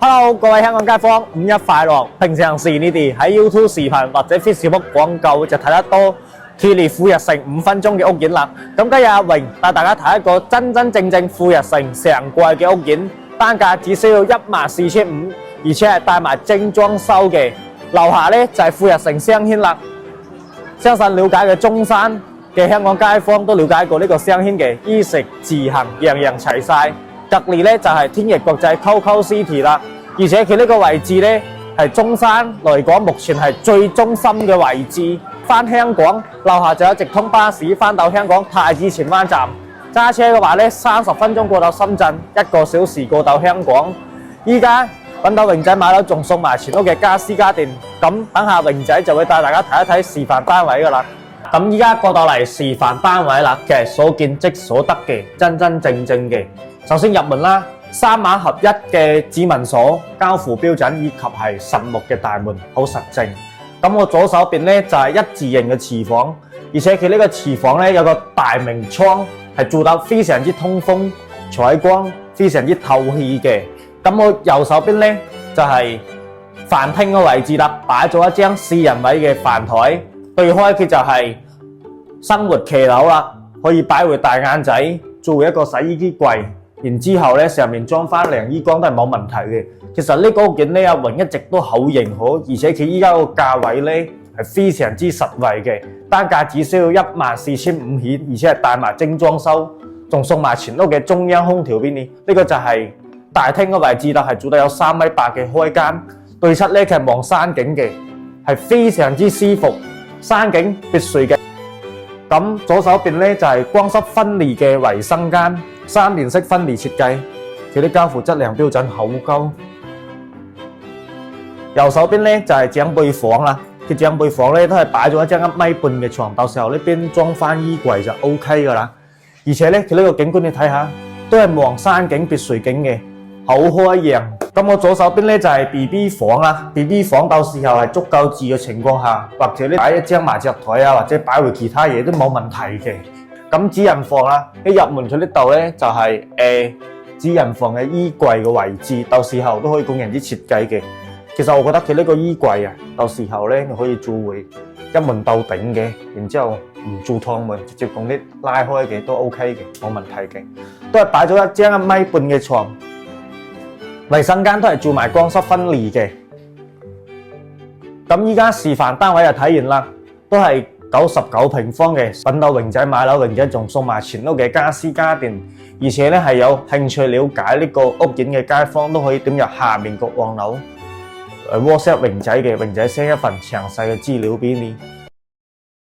Hello，各位香港街坊，五一快樂！平常時你哋喺 YouTube 視頻或者 Facebook 廣告就睇得多鐵列富日城5分鐘嘅屋苑啦。咁今日阿榮帶大家睇一個真真正正富日城成櫃嘅屋苑，單價只需要14,500，而且係帶埋精裝修嘅。樓下呢就係富日城商圈啦。相信了解嘅中山嘅香港街坊都了解過呢個商圈嘅衣食住行樣樣齊晒。隔離咧就係天逸國際 COCO City 啦，而且佢呢個位置咧係中山嚟講目前係最中心嘅位置。翻香港樓下就有直通巴士翻到香港太子前灣站，揸車嘅話咧30分鐘過到深圳，1個小時過到香港。依家揾到榮仔買樓仲送埋全屋嘅家私家電，咁等下榮仔就會帶大家睇一睇示範單位噶啦。咁依家過到嚟示範單位啦，其實所見即所得嘅，真真正正嘅。首先入門啦，3碼合一嘅指紋鎖，交付標準以及係實木嘅大門，好實淨。咁我左手邊咧就係一字形嘅廚房，而且佢呢個廚房咧有個大明窗，係做得非常之通風、採光，非常之透氣嘅。咁我右手邊咧就係飯廳嘅位置啦，擺咗一張4人位嘅飯台，對開佢就係生活騎樓啦，可以擺回大眼仔，做一個洗衣機櫃。然之後咧，上面裝翻晾衣杆都係冇問題嘅。其實呢個屋苑咧，阿榮一直都好認可，而且佢依家個價位咧係非常之實惠嘅，單價只需要14,500起，而且係帶埋精裝修，仲送埋全屋嘅中央空調俾你。呢個就係大廳嘅位置啦，係做得有3.8米嘅開間，對出咧佢係望山景嘅，係非常之舒服，山景別墅嘅。咁左手邊咧就係光濕分離嘅衛生間。3連式分離設計，佢啲交付質量標準好高。右手邊咧就係長輩房啦，佢長輩房咧都係擺咗一張1.5米嘅床，到時候呢邊裝翻衣櫃就 OK 噶啦。而且咧佢呢個景觀你睇下，都係望山景別墅景嘅，好開揚。咁我左手邊咧就係 BB 房啦 ，BB 房到時候係足夠住嘅情況下，或者咧擺一張麻雀台啊，或者擺回其他嘢都冇問題嘅。咁主人房啦，一入門佢呢度咧就係主人房嘅衣櫃嘅位置，到時候都可以供人啲設計嘅。其實我覺得佢呢個衣櫃啊，到時候咧你可以做回一門到頂嘅，然之後唔做趟門，直接用啲拉開嘅都 OK 嘅，冇問題嘅。都係擺咗一張1.5米嘅床，衛生間都係做埋光濕分離嘅。咁依家示範單位就睇完啦，都係99平方嘅，揾到榮仔買樓，榮仔仲送埋全屋嘅家私家電，而且咧係有興趣了解呢個屋苑嘅街坊都可以點入下面個網樓WhatsApp 榮仔嘅，榮仔 send 一份詳細嘅資料俾你。